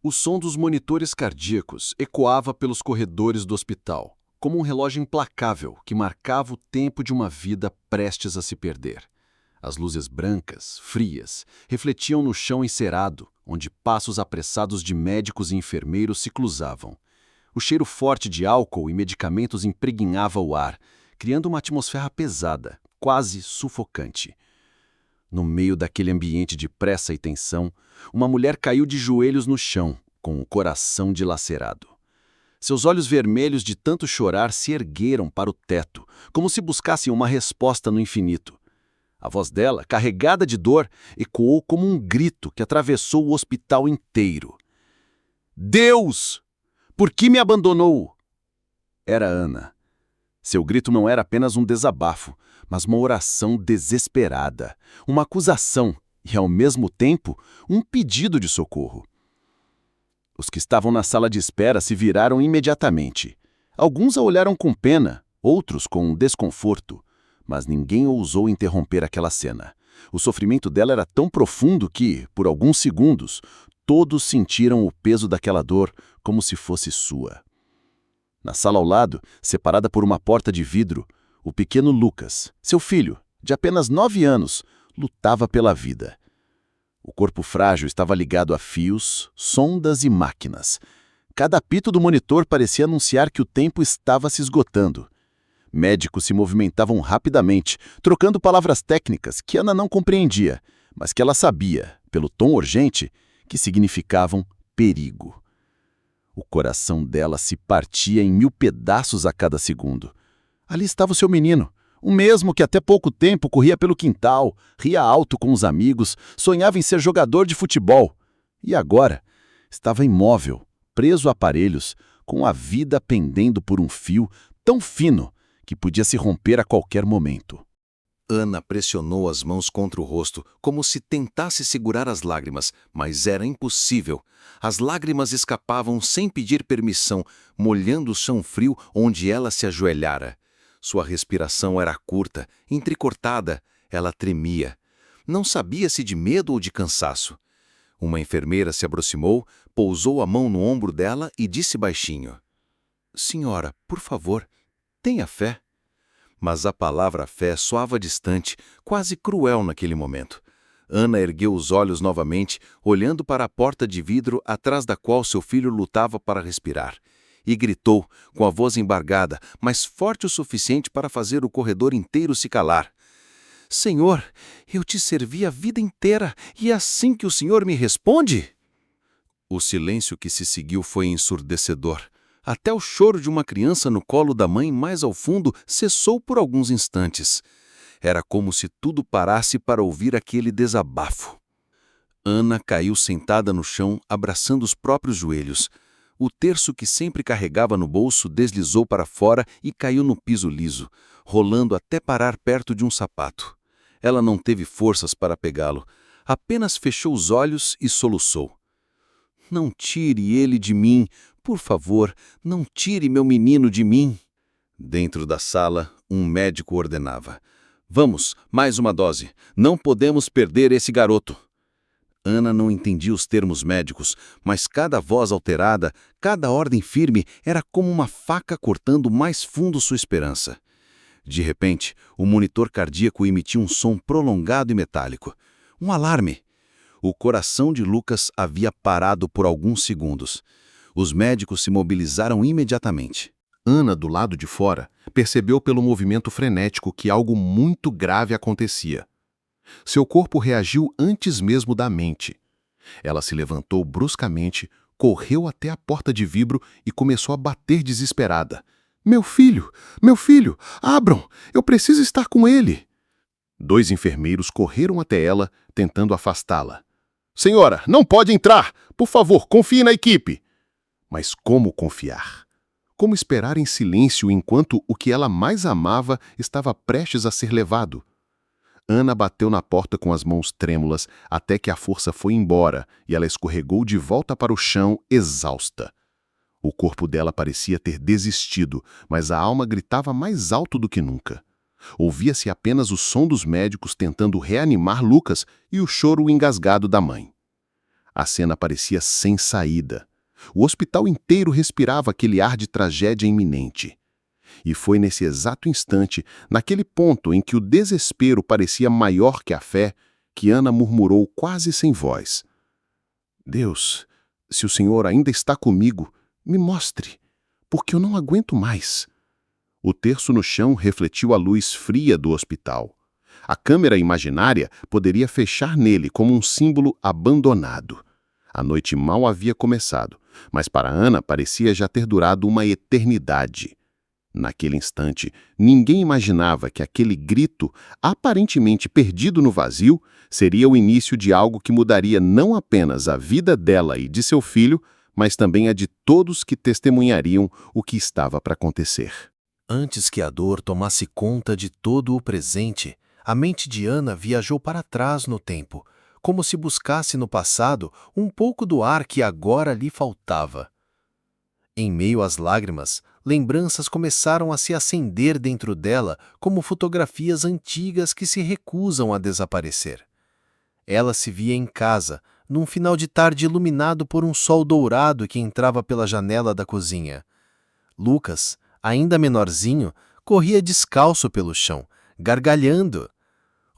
O som dos monitores cardíacos ecoava pelos corredores do hospital, como um relógio implacável que marcava o tempo de uma vida prestes a se perder. As luzes brancas, frias, refletiam no chão encerado, onde passos apressados de médicos e enfermeiros se cruzavam. O cheiro forte de álcool e medicamentos impregnava o ar, criando uma atmosfera pesada, quase sufocante. No meio daquele ambiente de pressa e tensão, uma mulher caiu de joelhos no chão, com o coração dilacerado. Seus olhos vermelhos de tanto chorar se ergueram para o teto, como se buscassem uma resposta no infinito. A voz dela, carregada de dor, ecoou como um grito que atravessou o hospital inteiro. Deus! Por que me abandonou? Era Ana. Seu grito não era apenas um desabafo, mas uma oração desesperada, uma acusação e, ao mesmo tempo, um pedido de socorro. Os que estavam na sala de espera se viraram imediatamente. Alguns a olharam com pena, outros com desconforto, mas ninguém ousou interromper aquela cena. O sofrimento dela era tão profundo que, por alguns segundos, todos sentiram o peso daquela dor como se fosse sua. Na sala ao lado, separada por uma porta de vidro, o pequeno Lucas, seu filho, de apenas 9 anos, lutava pela vida. O corpo frágil estava ligado a fios, sondas e máquinas. Cada apito do monitor parecia anunciar que o tempo estava se esgotando. Médicos se movimentavam rapidamente, trocando palavras técnicas que Ana não compreendia, mas que ela sabia, pelo tom urgente, que significavam perigo. O coração dela se partia em 1000 pedaços a cada segundo. Ali estava o seu menino, o mesmo que até pouco tempo corria pelo quintal, ria alto com os amigos, sonhava em ser jogador de futebol. E agora estava imóvel, preso a aparelhos, com a vida pendendo por um fio tão fino que podia se romper a qualquer momento. Ana pressionou as mãos contra o rosto, como se tentasse segurar as lágrimas, mas era impossível. As lágrimas escapavam sem pedir permissão, molhando o chão frio onde ela se ajoelhara. Sua respiração era curta, entrecortada, ela tremia. Não sabia se de medo ou de cansaço. Uma enfermeira se aproximou, pousou a mão no ombro dela e disse baixinho: "Senhora, por favor, tenha fé." Mas a palavra fé soava distante, quase cruel naquele momento. Ana ergueu os olhos novamente, olhando para a porta de vidro atrás da qual seu filho lutava para respirar. E gritou, com a voz embargada, mas forte o suficiente para fazer o corredor inteiro se calar: "Senhor, eu te servi a vida inteira, e é assim que o Senhor me responde?" O silêncio que se seguiu foi ensurdecedor. Até o choro de uma criança no colo da mãe mais ao fundo cessou por alguns instantes. Era como se tudo parasse para ouvir aquele desabafo. Ana caiu sentada no chão, abraçando os próprios joelhos. O terço que sempre carregava no bolso deslizou para fora e caiu no piso liso, rolando até parar perto de um sapato. Ela não teve forças para pegá-lo, apenas fechou os olhos e soluçou. "Não tire ele de mim, por favor, não tire meu menino de mim." Dentro da sala, um médico ordenava: "Vamos, mais uma dose. Não podemos perder esse garoto." Ana não entendia os termos médicos, mas cada voz alterada, cada ordem firme era como uma faca cortando mais fundo sua esperança. De repente, o monitor cardíaco emitiu um som prolongado e metálico. Um alarme. O coração de Lucas havia parado por alguns segundos. Os médicos se mobilizaram imediatamente. Ana, do lado de fora, percebeu pelo movimento frenético que algo muito grave acontecia. Seu corpo reagiu antes mesmo da mente. Ela se levantou bruscamente, correu até a porta de vidro e começou a bater desesperada. Meu filho! Abram! Eu preciso estar com ele!" 2 enfermeiros correram até ela, tentando afastá-la. "Senhora, não pode entrar! Por favor, confie na equipe!" Mas como confiar? Como esperar em silêncio enquanto o que ela mais amava estava prestes a ser levado? Ana bateu na porta com as mãos trêmulas até que a força foi embora e ela escorregou de volta para o chão, exausta. O corpo dela parecia ter desistido, mas a alma gritava mais alto do que nunca. Ouvia-se apenas o som dos médicos tentando reanimar Lucas e o choro engasgado da mãe. A cena parecia sem saída. O hospital inteiro respirava aquele ar de tragédia iminente. E foi nesse exato instante, naquele ponto em que o desespero parecia maior que a fé, que Ana murmurou quase sem voz: Deus, se o Senhor ainda está comigo, me mostre, porque eu não aguento mais. O terço no chão refletiu a luz fria do hospital. A câmera imaginária poderia fechar nele como um símbolo abandonado. A noite mal havia começado, mas para Ana parecia já ter durado uma eternidade. Naquele instante, ninguém imaginava que aquele grito, aparentemente perdido no vazio, seria o início de algo que mudaria não apenas a vida dela e de seu filho, mas também a de todos que testemunhariam o que estava para acontecer. Antes que a dor tomasse conta de todo o presente, a mente de Ana viajou para trás no tempo, como se buscasse no passado um pouco do ar que agora lhe faltava. Em meio às lágrimas, lembranças começaram a se acender dentro dela como fotografias antigas que se recusam a desaparecer. Ela se via em casa, num final de tarde iluminado por um sol dourado que entrava pela janela da cozinha. Lucas, ainda menorzinho, corria descalço pelo chão, gargalhando.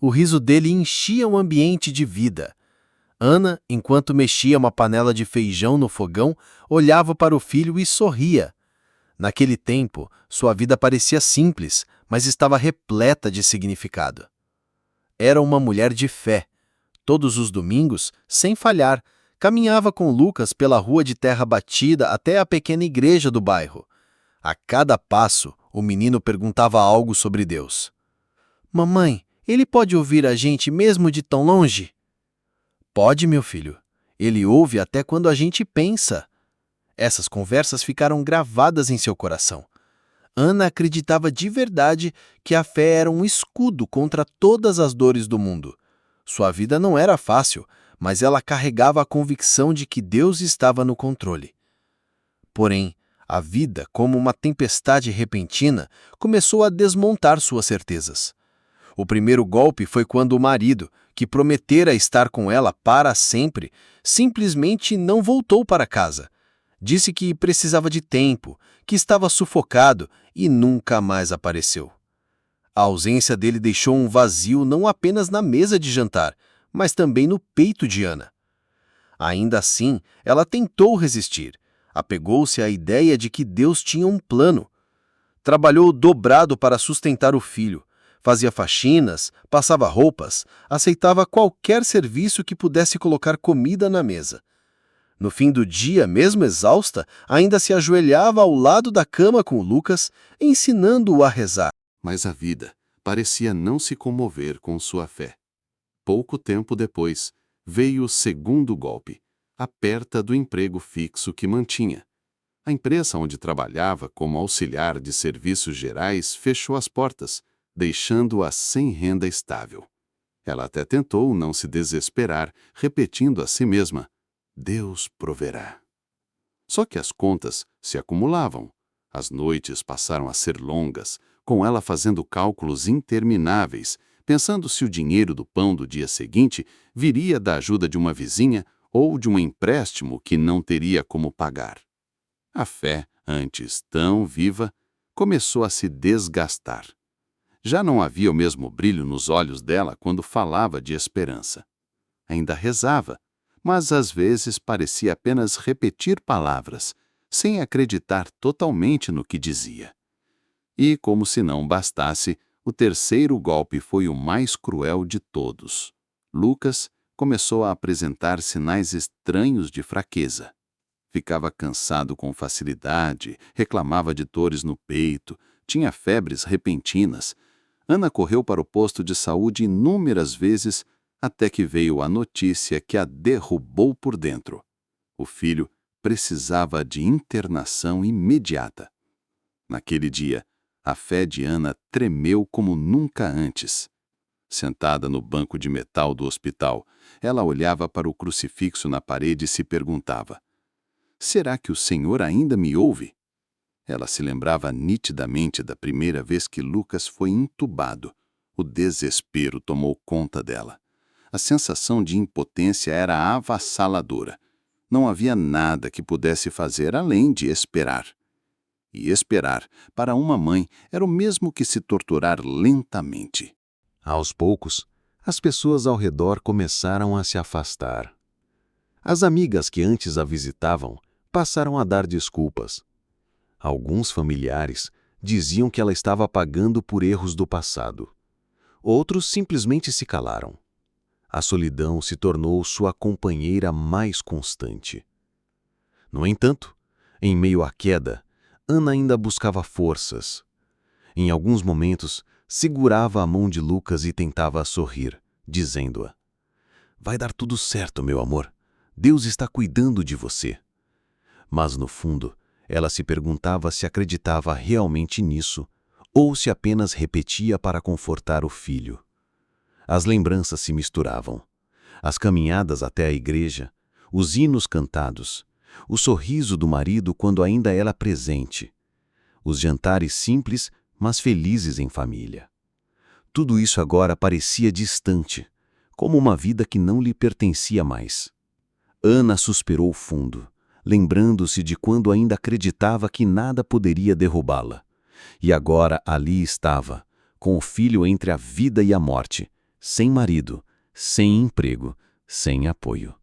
O riso dele enchia o ambiente de vida. Ana, enquanto mexia uma panela de feijão no fogão, olhava para o filho e sorria. Naquele tempo, sua vida parecia simples, mas estava repleta de significado. Era uma mulher de fé. Todos os domingos, sem falhar, caminhava com Lucas pela rua de terra batida até a pequena igreja do bairro. A cada passo, o menino perguntava algo sobre Deus. Mamãe, ele pode ouvir a gente mesmo de tão longe? Pode, meu filho. Ele ouve até quando a gente pensa. Essas conversas ficaram gravadas em seu coração. Ana acreditava de verdade que a fé era um escudo contra todas as dores do mundo. Sua vida não era fácil, mas ela carregava a convicção de que Deus estava no controle. Porém, a vida, como uma tempestade repentina, começou a desmontar suas certezas. O primeiro golpe foi quando o marido, que prometera estar com ela para sempre, simplesmente não voltou para casa. Disse que precisava de tempo, que estava sufocado e nunca mais apareceu. A ausência dele deixou um vazio não apenas na mesa de jantar, mas também no peito de Ana. Ainda assim, ela tentou resistir. Apegou-se à ideia de que Deus tinha um plano. Trabalhou dobrado para sustentar o filho. Fazia faxinas, passava roupas, aceitava qualquer serviço que pudesse colocar comida na mesa. No fim do dia, mesmo exausta, ainda se ajoelhava ao lado da cama com o Lucas, ensinando-o a rezar. Mas a vida parecia não se comover com sua fé. Pouco tempo depois, veio o segundo golpe, a perda do emprego fixo que mantinha. A empresa onde trabalhava como auxiliar de serviços gerais fechou as portas, deixando-a sem renda estável. Ela até tentou não se desesperar, repetindo a si mesma: Deus proverá. Só que as contas se acumulavam. As noites passaram a ser longas, com ela fazendo cálculos intermináveis, pensando se o dinheiro do pão do dia seguinte viria da ajuda de uma vizinha ou de um empréstimo que não teria como pagar. A fé, antes tão viva, começou a se desgastar. Já não havia o mesmo brilho nos olhos dela quando falava de esperança. Ainda rezava, mas às vezes parecia apenas repetir palavras, sem acreditar totalmente no que dizia. E, como se não bastasse, o terceiro golpe foi o mais cruel de todos. Lucas começou a apresentar sinais estranhos de fraqueza. Ficava cansado com facilidade, reclamava de dores no peito, tinha febres repentinas. Ana correu para o posto de saúde inúmeras vezes, até que veio a notícia que a derrubou por dentro. O filho precisava de internação imediata. Naquele dia, a fé de Ana tremeu como nunca antes. Sentada no banco de metal do hospital, ela olhava para o crucifixo na parede e se perguntava: será que o Senhor ainda me ouve? Ela se lembrava nitidamente da primeira vez que Lucas foi entubado. O desespero tomou conta dela. A sensação de impotência era avassaladora. Não havia nada que pudesse fazer além de esperar. E esperar, para uma mãe, era o mesmo que se torturar lentamente. Aos poucos, as pessoas ao redor começaram a se afastar. As amigas que antes a visitavam passaram a dar desculpas. Alguns familiares diziam que ela estava pagando por erros do passado. Outros simplesmente se calaram. A solidão se tornou sua companheira mais constante. No entanto, em meio à queda, Ana ainda buscava forças. Em alguns momentos, segurava a mão de Lucas e tentava sorrir, dizendo-a: "Vai dar tudo certo, meu amor. Deus está cuidando de você." Mas, no fundo, ela se perguntava se acreditava realmente nisso ou se apenas repetia para confortar o filho. As lembranças se misturavam. As caminhadas até a igreja, os hinos cantados, o sorriso do marido quando ainda era presente, os jantares simples, mas felizes em família. Tudo isso agora parecia distante, como uma vida que não lhe pertencia mais. Ana suspirou fundo, lembrando-se de quando ainda acreditava que nada poderia derrubá-la. E agora ali estava, com o filho entre a vida e a morte, sem marido, sem emprego, sem apoio.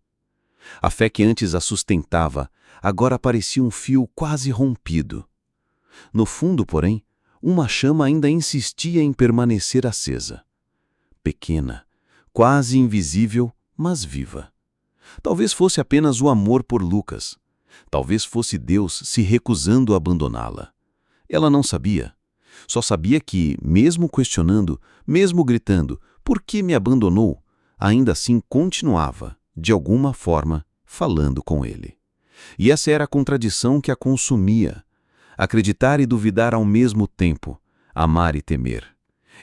A fé que antes a sustentava, agora parecia um fio quase rompido. No fundo, porém, uma chama ainda insistia em permanecer acesa. Pequena, quase invisível, mas viva. Talvez fosse apenas o amor por Lucas. Talvez fosse Deus se recusando a abandoná-la. Ela não sabia. Só sabia que, mesmo questionando, mesmo gritando, "Por que me abandonou?", ainda assim continuava, de alguma forma, falando com ele. E essa era a contradição que a consumia. Acreditar e duvidar ao mesmo tempo, amar e temer,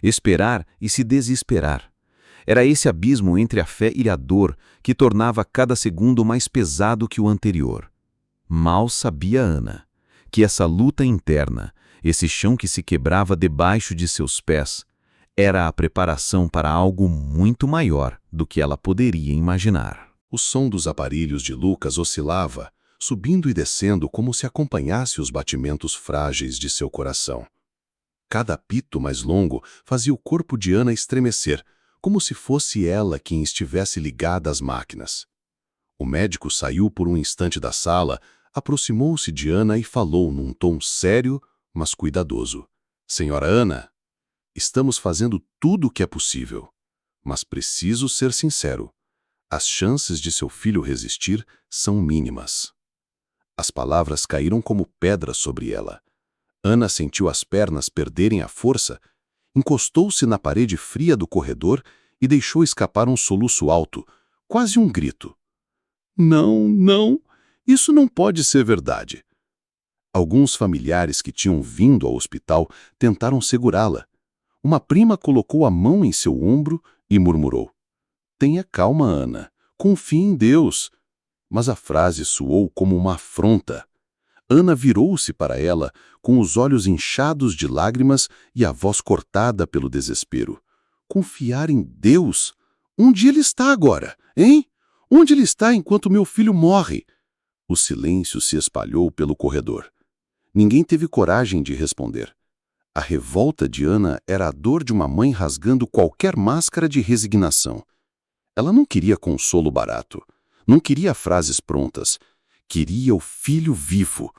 esperar e se desesperar. Era esse abismo entre a fé e a dor que tornava cada segundo mais pesado que o anterior. Mal sabia Ana que essa luta interna, esse chão que se quebrava debaixo de seus pés, era a preparação para algo muito maior do que ela poderia imaginar. O som dos aparelhos de Lucas oscilava, subindo e descendo como se acompanhasse os batimentos frágeis de seu coração. Cada apito mais longo fazia o corpo de Ana estremecer, como se fosse ela quem estivesse ligada às máquinas. O médico saiu por um instante da sala, aproximou-se de Ana e falou num tom sério, mas cuidadoso: "Senhora Ana, estamos fazendo tudo o que é possível, mas preciso ser sincero. As chances de seu filho resistir são mínimas." As palavras caíram como pedras sobre ela. Ana sentiu as pernas perderem a força, encostou-se na parede fria do corredor e deixou escapar um soluço alto, quase um grito. "Não, não, isso não pode ser verdade." Alguns familiares que tinham vindo ao hospital tentaram segurá-la. Uma prima colocou a mão em seu ombro e murmurou: "Tenha calma, Ana. Confie em Deus." Mas a frase soou como uma afronta. Ana virou-se para ela, com os olhos inchados de lágrimas e a voz cortada pelo desespero. "Confiar em Deus? Onde ele está agora, hein? Onde ele está enquanto meu filho morre?" O silêncio se espalhou pelo corredor. Ninguém teve coragem de responder. A revolta de Ana era a dor de uma mãe rasgando qualquer máscara de resignação. Ela não queria consolo barato. Não queria frases prontas. Queria o filho vivo.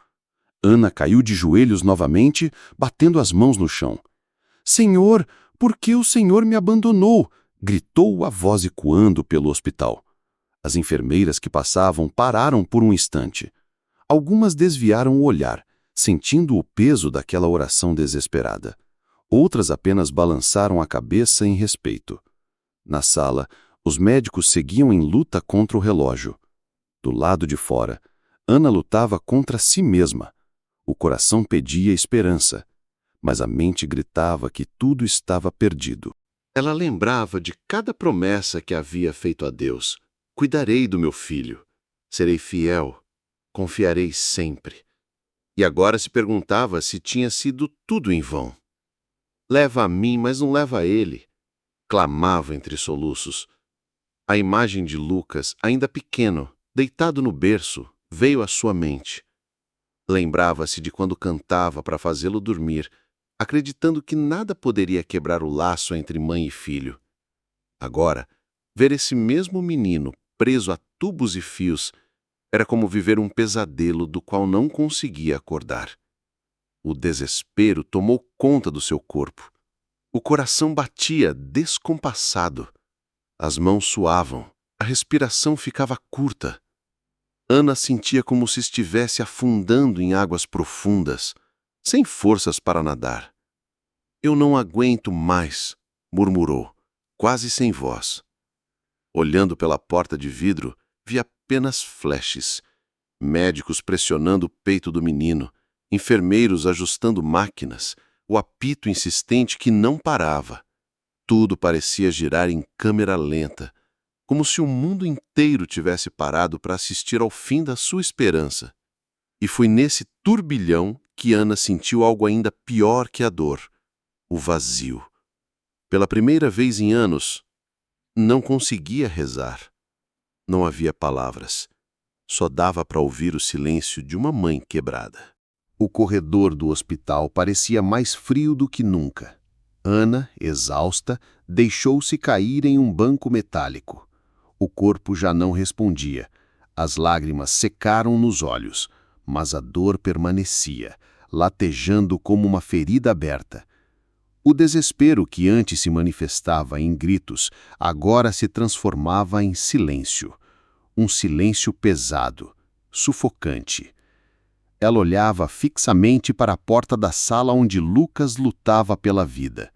Ana caiu de joelhos novamente, batendo as mãos no chão. "Senhor, por que o Senhor me abandonou?" gritou a voz ecoando pelo hospital. As enfermeiras que passavam pararam por um instante. Algumas desviaram o olhar, sentindo o peso daquela oração desesperada. Outras apenas balançaram a cabeça em respeito. Na sala, os médicos seguiam em luta contra o relógio. Do lado de fora, Ana lutava contra si mesma. O coração pedia esperança, mas a mente gritava que tudo estava perdido. Ela lembrava de cada promessa que havia feito a Deus. "Cuidarei do meu filho. Serei fiel. Confiarei sempre." E agora se perguntava se tinha sido tudo em vão. "Leva a mim, mas não leva a ele", clamava entre soluços. A imagem de Lucas, ainda pequeno, deitado no berço, veio à sua mente. Lembrava-se de quando cantava para fazê-lo dormir, acreditando que nada poderia quebrar o laço entre mãe e filho. Agora, ver esse mesmo menino preso a tubos e fios era como viver um pesadelo do qual não conseguia acordar. O desespero tomou conta do seu corpo. O coração batia descompassado. As mãos suavam, a respiração ficava curta. Ana sentia como se estivesse afundando em águas profundas, sem forças para nadar. "Eu não aguento mais", murmurou, quase sem voz. Olhando pela porta de vidro, via apenas flashes. Médicos pressionando o peito do menino, enfermeiros ajustando máquinas, o apito insistente que não parava. Tudo parecia girar em câmera lenta, como se o mundo inteiro tivesse parado para assistir ao fim da sua esperança. E foi nesse turbilhão que Ana sentiu algo ainda pior que a dor: o vazio. Pela primeira vez em anos, não conseguia rezar. Não havia palavras. Só dava para ouvir o silêncio de uma mãe quebrada. O corredor do hospital parecia mais frio do que nunca. Ana, exausta, deixou-se cair em um banco metálico. O corpo já não respondia. As lágrimas secaram nos olhos, mas a dor permanecia, latejando como uma ferida aberta. O desespero que antes se manifestava em gritos, agora se transformava em silêncio. Um silêncio pesado, sufocante. Ela olhava fixamente para a porta da sala onde Lucas lutava pela vida.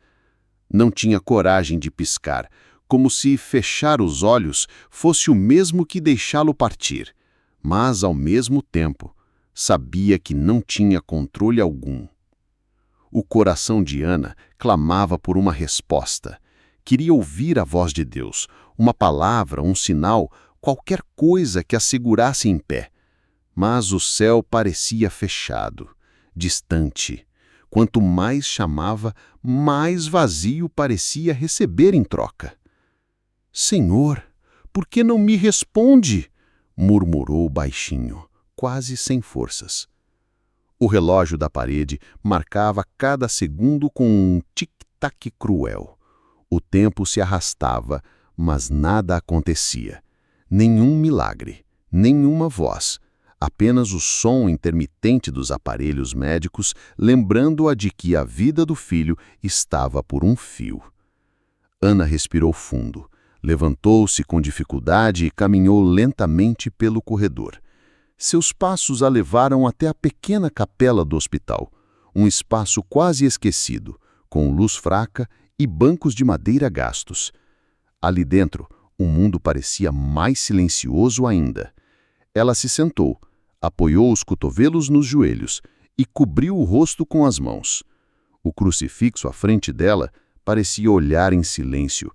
Não tinha coragem de piscar, como se fechar os olhos fosse o mesmo que deixá-lo partir. Mas, ao mesmo tempo, sabia que não tinha controle algum. O coração de Ana clamava por uma resposta. Queria ouvir a voz de Deus, uma palavra, um sinal, qualquer coisa que a segurasse em pé. Mas o céu parecia fechado, distante. Quanto mais chamava, mais vazio parecia receber em troca. "Senhor, por que não me responde?", murmurou baixinho, quase sem forças. O relógio da parede marcava cada segundo com um tic-tac cruel. O tempo se arrastava, mas nada acontecia. Nenhum milagre, nenhuma voz, apenas o som intermitente dos aparelhos médicos lembrando-a de que a vida do filho estava por um fio. Ana respirou fundo, levantou-se com dificuldade e caminhou lentamente pelo corredor. Seus passos a levaram até a pequena capela do hospital, um espaço quase esquecido, com luz fraca e bancos de madeira gastos. Ali dentro, o mundo parecia mais silencioso ainda. Ela se sentou, apoiou os cotovelos nos joelhos e cobriu o rosto com as mãos. O crucifixo à frente dela parecia olhar em silêncio,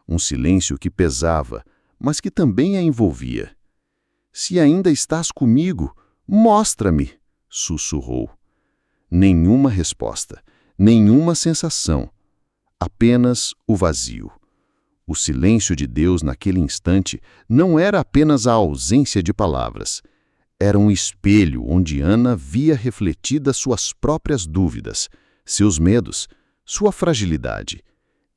um silêncio que pesava, mas que também a envolvia. "Se ainda estás comigo, mostra-me", sussurrou. Nenhuma resposta, nenhuma sensação, apenas o vazio. O silêncio de Deus naquele instante não era apenas a ausência de palavras. Era um espelho onde Ana via refletidas suas próprias dúvidas, seus medos, sua fragilidade.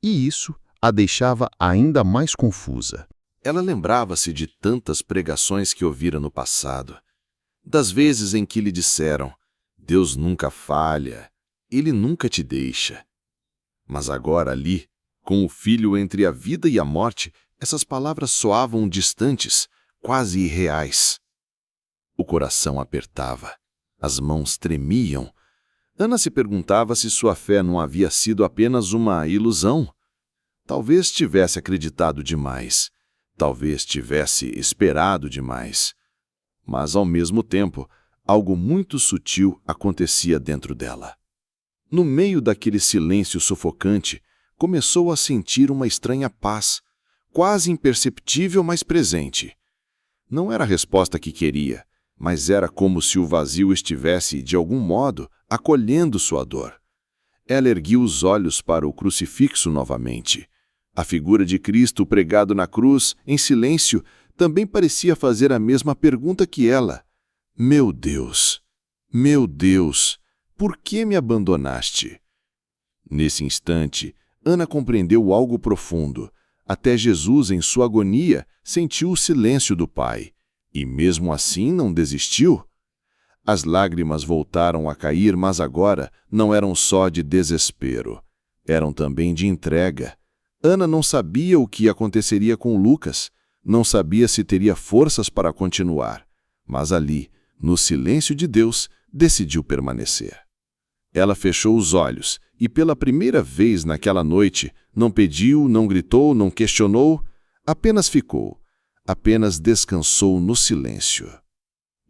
E isso a deixava ainda mais confusa. Ela lembrava-se de tantas pregações que ouvira no passado, das vezes em que lhe disseram: "Deus nunca falha, Ele nunca te deixa". Mas agora ali, com o filho entre a vida e a morte, essas palavras soavam distantes, quase irreais. O coração apertava, as mãos tremiam. Ana se perguntava se sua fé não havia sido apenas uma ilusão. Talvez tivesse acreditado demais. Talvez tivesse esperado demais. Mas, ao mesmo tempo, algo muito sutil acontecia dentro dela. No meio daquele silêncio sufocante, começou a sentir uma estranha paz, quase imperceptível, mas presente. Não era a resposta que queria, mas era como se o vazio estivesse, de algum modo, acolhendo sua dor. Ela erguiu os olhos para o crucifixo novamente. A figura de Cristo pregado na cruz, em silêncio, também parecia fazer a mesma pergunta que ela. Meu Deus, por que me abandonaste? Nesse instante, Ana compreendeu algo profundo. Até Jesus, em sua agonia, sentiu o silêncio do Pai. E mesmo assim não desistiu. As lágrimas voltaram a cair, mas agora não eram só de desespero. Eram também de entrega. Ana não sabia o que aconteceria com Lucas. Não sabia se teria forças para continuar. Mas ali, no silêncio de Deus, decidiu permanecer. Ela fechou os olhos e, pela primeira vez naquela noite, não pediu, não gritou, não questionou, apenas ficou, apenas descansou no silêncio.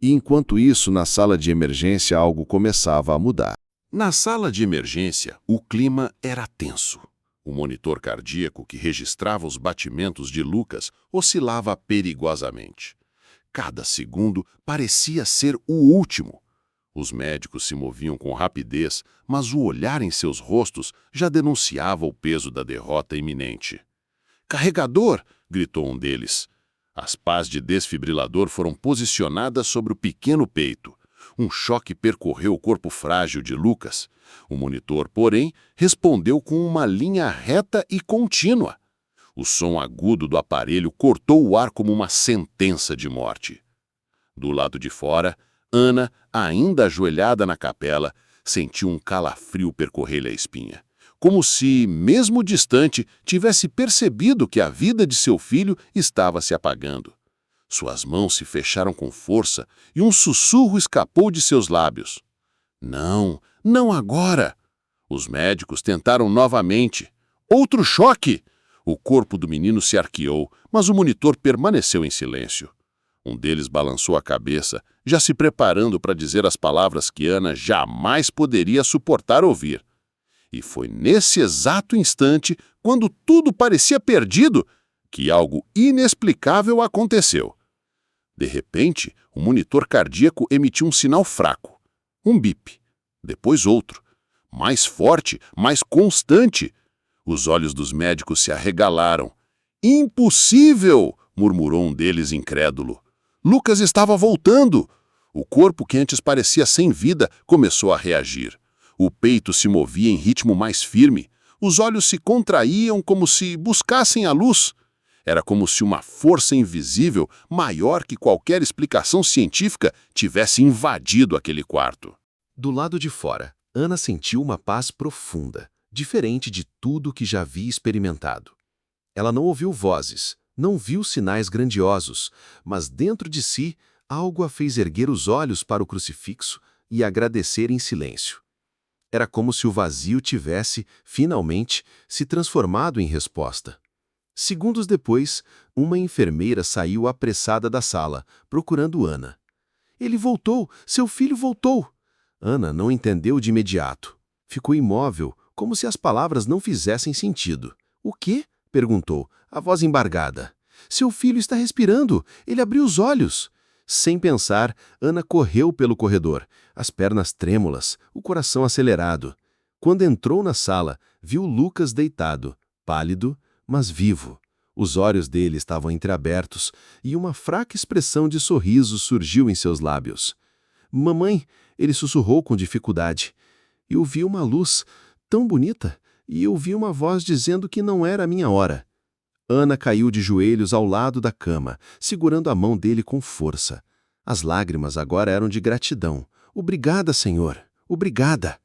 E enquanto isso, na sala de emergência, algo começava a mudar. Na sala de emergência, o clima era tenso. O monitor cardíaco que registrava os batimentos de Lucas oscilava perigosamente. Cada segundo parecia ser o último. Os médicos se moviam com rapidez, mas o olhar em seus rostos já denunciava o peso da derrota iminente. "Carregador!" gritou um deles. As pás de desfibrilador foram posicionadas sobre o pequeno peito. Um choque percorreu o corpo frágil de Lucas. O monitor, porém, respondeu com uma linha reta e contínua. O som agudo do aparelho cortou o ar como uma sentença de morte. Do lado de fora, Ana, ainda ajoelhada na capela, sentiu um calafrio percorrer-lhe a espinha. Como se, mesmo distante, tivesse percebido que a vida de seu filho estava se apagando. Suas mãos se fecharam com força e um sussurro escapou de seus lábios. "Não, não agora!" Os médicos tentaram novamente. Outro choque! O corpo do menino se arqueou, mas o monitor permaneceu em silêncio. Um deles balançou a cabeça, já se preparando para dizer as palavras que Ana jamais poderia suportar ouvir. E foi nesse exato instante, quando tudo parecia perdido, que algo inexplicável aconteceu. De repente, o monitor cardíaco emitiu um sinal fraco. Um bip. Depois outro. Mais forte, mais constante. Os olhos dos médicos se arregalaram. "Impossível!" murmurou um deles incrédulo. Lucas estava voltando. O corpo que antes parecia sem vida começou a reagir. O peito se movia em ritmo mais firme. Os olhos se contraíam como se buscassem a luz. Era como se uma força invisível, maior que qualquer explicação científica, tivesse invadido aquele quarto. Do lado de fora, Ana sentiu uma paz profunda, diferente de tudo que já havia experimentado. Ela não ouviu vozes, não viu sinais grandiosos, mas dentro de si, algo a fez erguer os olhos para o crucifixo e agradecer em silêncio. Era como se o vazio tivesse, finalmente, se transformado em resposta. Segundos depois, uma enfermeira saiu apressada da sala, procurando Ana. "Ele voltou! Seu filho voltou!" Ana não entendeu de imediato. Ficou imóvel, como se as palavras não fizessem sentido. "O quê?" perguntou, a voz embargada. "Seu filho está respirando! Ele abriu os olhos!" Sem pensar, Ana correu pelo corredor, as pernas trêmulas, o coração acelerado. Quando entrou na sala, viu Lucas deitado, pálido, mas vivo. Os olhos dele estavam entreabertos e uma fraca expressão de sorriso surgiu em seus lábios. "Mamãe", ele sussurrou com dificuldade. "Eu vi uma luz tão bonita e eu vi uma voz dizendo que não era a minha hora." Ana caiu de joelhos ao lado da cama, segurando a mão dele com força. As lágrimas agora eram de gratidão. "Obrigada, Senhor! Obrigada!"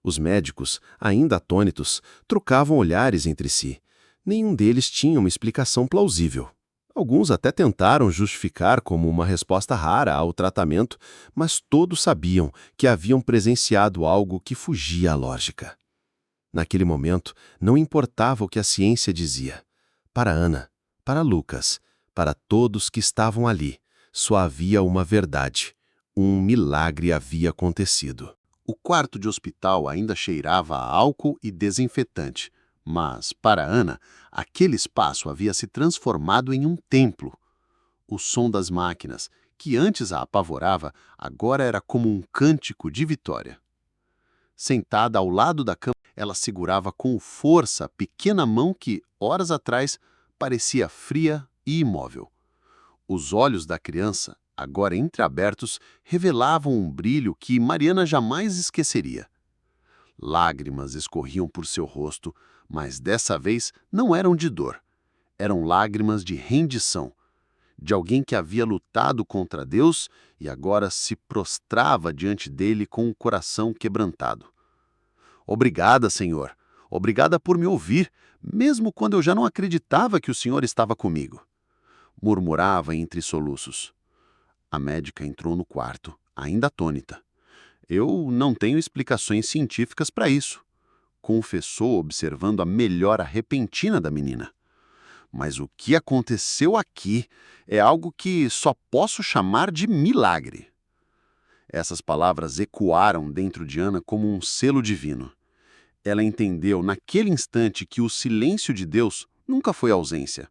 Os médicos, ainda atônitos, trocavam olhares entre si. Nenhum deles tinha uma explicação plausível. Alguns até tentaram justificar como uma resposta rara ao tratamento, mas todos sabiam que haviam presenciado algo que fugia à lógica. Naquele momento, não importava o que a ciência dizia. Para Ana, para Lucas, para todos que estavam ali, só havia uma verdade. Um milagre havia acontecido. O quarto de hospital ainda cheirava a álcool e desinfetante, mas, para Ana, aquele espaço havia se transformado em um templo. O som das máquinas, que antes a apavorava, agora era como um cântico de vitória. Sentada ao lado da cama, ela segurava com força a pequena mão que, horas atrás, parecia fria e imóvel. Os olhos da criança, agora entreabertos, revelavam um brilho que Mariana jamais esqueceria. Lágrimas escorriam por seu rosto, mas dessa vez não eram de dor. Eram lágrimas de rendição, de alguém que havia lutado contra Deus e agora se prostrava diante dele com o coração quebrantado. Obrigada, Senhor. Obrigada por me ouvir, mesmo quando eu já não acreditava que o Senhor estava comigo. Murmurava entre soluços. A médica entrou no quarto, ainda atônita. Eu não tenho explicações científicas para isso, confessou observando a melhora repentina da menina. Mas o que aconteceu aqui é algo que só posso chamar de milagre. Essas palavras ecoaram dentro de Ana como um selo divino. Ela entendeu naquele instante que o silêncio de Deus nunca foi ausência.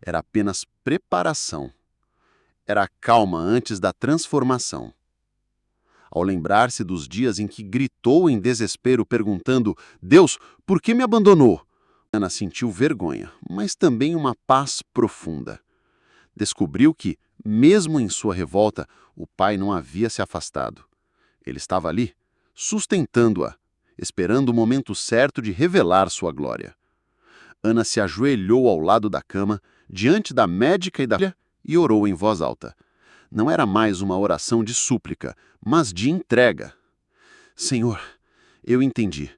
Era apenas preparação. Era a calma antes da transformação. Ao lembrar-se dos dias em que gritou em desespero perguntando: Deus, por que me abandonou? Ana sentiu vergonha, mas também uma paz profunda. Descobriu que, mesmo em sua revolta, o pai não havia se afastado. Ele estava ali, sustentando-a, esperando o momento certo de revelar sua glória. Ana se ajoelhou ao lado da cama, diante da médica e da filha, e orou em voz alta. Não era mais uma oração de súplica, mas de entrega. Senhor, eu entendi.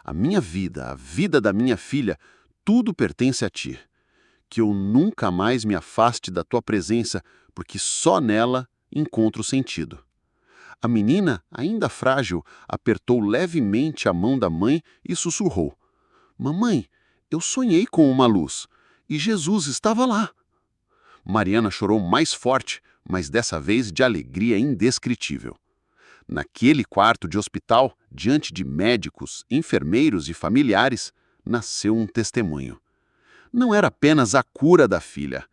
A minha vida, a vida da minha filha, tudo pertence a Ti. Que eu nunca mais me afaste da Tua presença, porque só nela encontro sentido. A menina, ainda frágil, apertou levemente a mão da mãe e sussurrou. Mamãe, eu sonhei com uma luz, e Jesus estava lá. Mariana chorou mais forte, mas dessa vez de alegria indescritível. Naquele quarto de hospital, diante de médicos, enfermeiros e familiares, nasceu um testemunho. Não era apenas a cura da filha,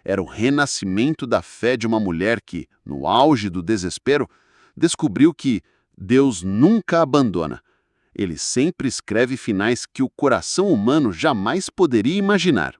era o renascimento da fé de uma mulher que, no auge do desespero, descobriu que Deus nunca abandona. Ele sempre escreve finais que o coração humano jamais poderia imaginar.